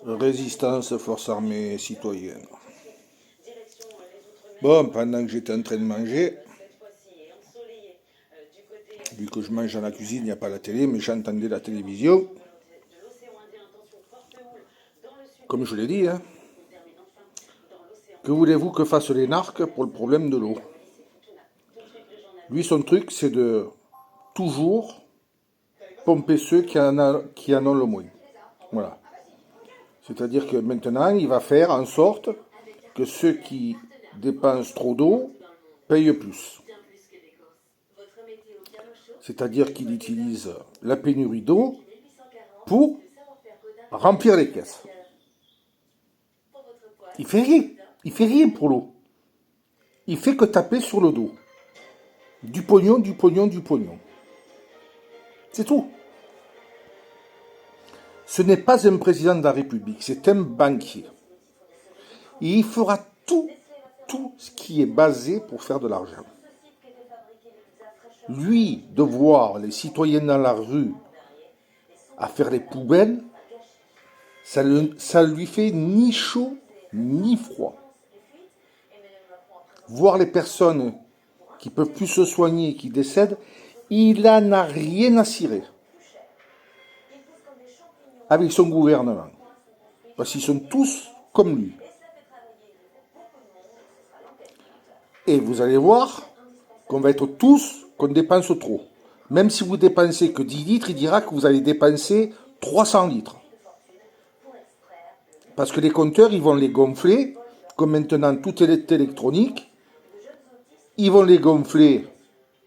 Résistance, force armée citoyenne. Bon, pendant que j'étais en train de manger, vu que je mange dans la cuisine, il n'y a pas la télé, mais j'entendais la télévision. Comme je l'ai dit, hein, que voulez-vous que fassent les narcs pour le problème de l'eau? Lui, son truc, c'est de toujours pomper ceux qui en ont le moins. Voilà. C'est-à-dire que maintenant, il va faire en sorte que ceux qui dépensent trop d'eau payent plus. C'est-à-dire qu'il utilise la pénurie d'eau pour remplir les caisses. Il fait rien. Il fait rien pour l'eau. Il fait que taper sur le dos. Du pognon, du pognon, du pognon. C'est tout. Ce n'est pas un président de la République, c'est un banquier. Et il fera tout ce qui est basé pour faire de l'argent. Lui, de voir les citoyens dans la rue à faire les poubelles, ça lui fait ni chaud ni froid. Voir les personnes qui ne peuvent plus se soigner, qui décèdent, il n'en a rien à cirer avec son gouvernement. Parce qu'ils sont tous comme lui. Et vous allez voir qu'on va être tous, qu'on dépense trop. Même si vous dépensez que 10 litres, il dira que vous allez dépenser 300 litres. Parce que les compteurs, ils vont les gonfler, comme maintenant tout est électronique. Ils vont les gonfler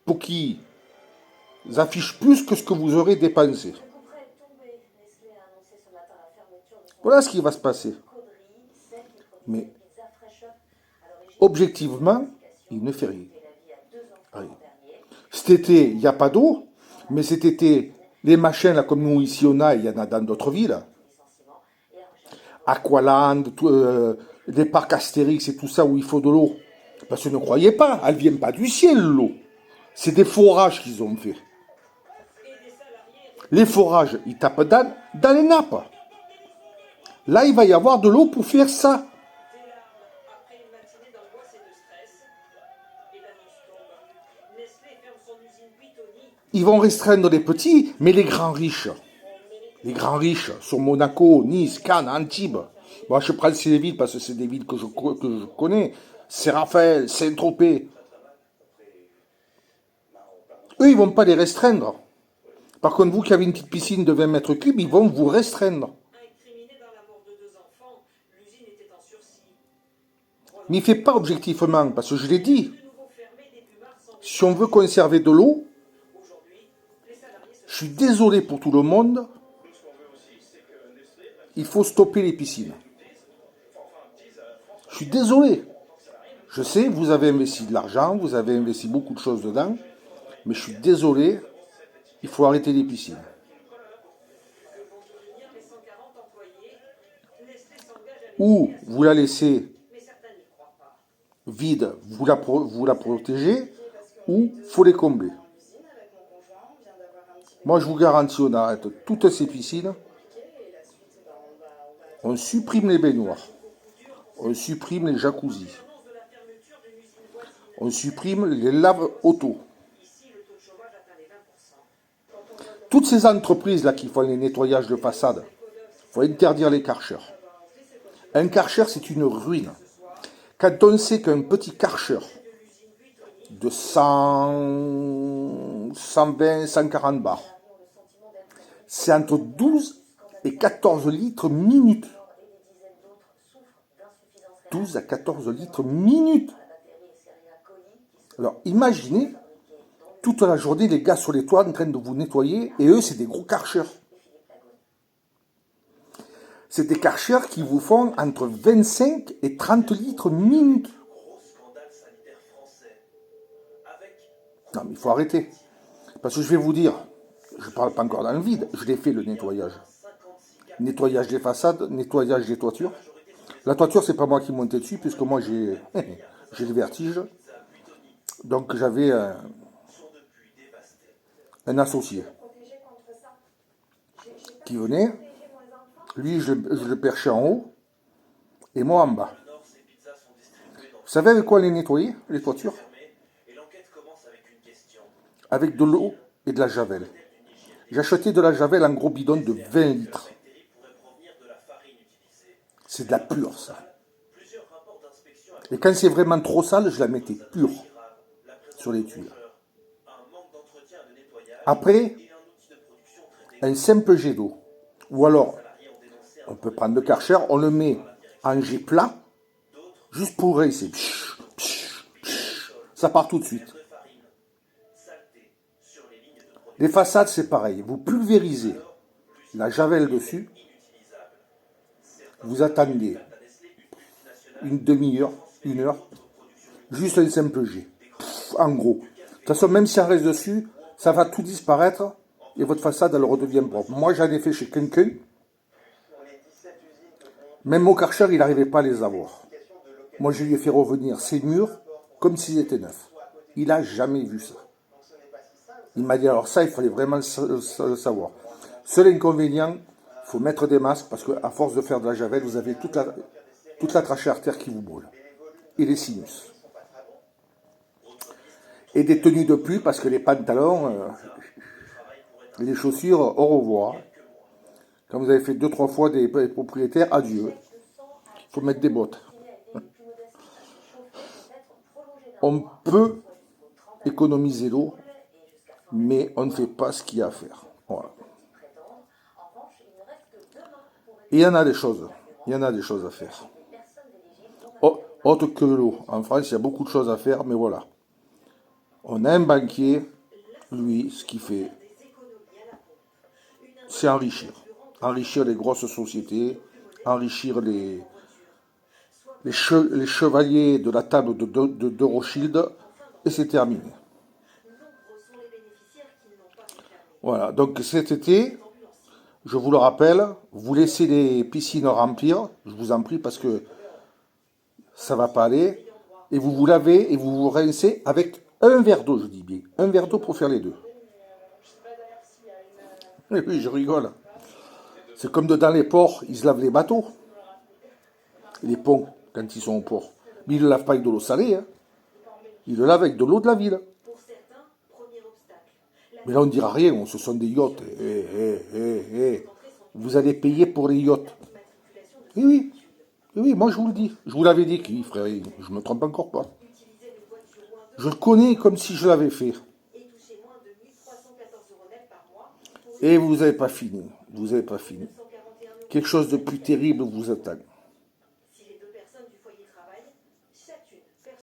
pour qu'ils affichent plus que ce que vous aurez dépensé. Voilà ce qui va se passer. Mais objectivement, il ne fait rien. Rien. Cet été, il n'y a pas d'eau, mais cet été, les machins, là, comme nous ici on a, il y en a dans d'autres villes. Aqualand, les parcs Astérix et tout ça où il faut de l'eau. Parce que ne croyez pas, elle ne vient pas du ciel, l'eau. C'est des forages qu'ils ont fait. Les forages, ils tapent dans les nappes. Là, il va y avoir de l'eau pour faire ça. Ils vont restreindre les petits, mais les grands riches sur Monaco, Nice, Cannes, Antibes. Moi, je prends ces villes parce que c'est des villes que je connais. C'est Raphaël, Saint-Tropez. Eux, ils vont pas les restreindre. Par contre, vous qui avez une petite piscine de 20 mètres cubes, ils vont vous restreindre. Mais il ne fait pas objectivement, parce que je l'ai dit. Si on veut conserver de l'eau, je suis désolé pour tout le monde, il faut stopper les piscines. Je suis désolé. Je sais, vous avez investi de l'argent, vous avez investi beaucoup de choses dedans, mais je suis désolé, il faut arrêter les piscines. Ou vous la laissez vide, vous la protégez, ou il faut les combler. Moi, je vous garantis, on arrête toutes ces piscines, on supprime les baignoires, on supprime les jacuzzis, on supprime les laves auto. Toutes ces entreprises-là qui font les nettoyages de façade, il faut interdire les karchers. Un karcher, c'est une ruine. Quand on sait qu'un petit karcher de 100, 120, 140 bars, c'est entre 12 et 14 litres minute. 12 à 14 litres minute. Alors imaginez, toute la journée, les gars sur les toits en train de vous nettoyer, et eux, c'est des gros karchers. C'est des karchers qui vous font entre 25 et 30 litres minute. Non, mais il faut arrêter. Parce que je vais vous dire, je ne parle pas encore dans le vide, je l'ai fait le nettoyage. Nettoyage des façades, nettoyage des toitures. La toiture, c'est pas moi qui montais dessus, puisque moi j'ai le vertige. Donc j'avais un associé qui venait, Lui, je le perchais en haut et moi en bas. Vous savez avec quoi les nettoyer, les toitures? Avec de l'eau et de la javel. J'achetais de la javel en gros bidon de 20 litres. C'est de la pure, ça. Et quand c'est vraiment trop sale, je la mettais pure sur les tuiles. Après, un simple jet d'eau. Ou alors, on peut prendre le Karcher, on le met en jet plat, juste pour rincer. Ça part tout de suite. Les façades, c'est pareil. Vous pulvérisez la javel dessus. Vous attendez une demi-heure, 1 heure, juste un simple jet. En gros. De toute façon, même si on reste dessus, ça va tout disparaître et votre façade, elle redevient propre. Moi, j'en ai fait chez quelqu'un. Même mon Karcher, il n'arrivait pas à les avoir. Moi, je lui ai fait revenir ses murs comme s'ils étaient neufs. Il n'a jamais vu ça. Il m'a dit, alors ça, il fallait vraiment le savoir. Seul inconvénient, il faut mettre des masques parce qu'à force de faire de la javel, vous avez toute la trachée artère qui vous brûle. Et les sinus. Et des tenues de pluie parce que les pantalons, les chaussures, au revoir. Quand vous avez fait 2-3 fois des propriétaires, adieu. Il faut mettre des bottes. On peut économiser l'eau, mais on ne fait pas ce qu'il y a à faire. Voilà. Et il y en a des choses. Il y en a des choses à faire. Autre que l'eau. En France, il y a beaucoup de choses à faire, mais voilà. On a un banquier, lui, ce qu'il fait, c'est enrichir. Enrichir les grosses sociétés, enrichir les chevaliers de la table de Rothschild, et c'est terminé. Voilà, donc cet été, je vous le rappelle, vous laissez les piscines remplir, je vous en prie, parce que ça va pas aller, et vous vous lavez et vous vous rincez avec un verre d'eau, je dis bien. Un verre d'eau pour faire les deux. Oui, oui, je rigole. C'est comme dans les ports, ils se lavent les bateaux, les ponts, quand ils sont au port. Mais ils ne le lavent pas avec de l'eau salée, hein. Ils le lavent avec de l'eau de la ville. Mais là, on ne dira rien, ce sont des yachts. Vous allez payer pour les yachts. Oui, oui. Oui, moi je vous le dis. Je vous l'avais dit, frère, je me trompe encore pas. Je le connais comme si je l'avais fait. Et vous n'avez pas fini. Vous n'avez pas fini. Quelque chose de plus terrible vous attend.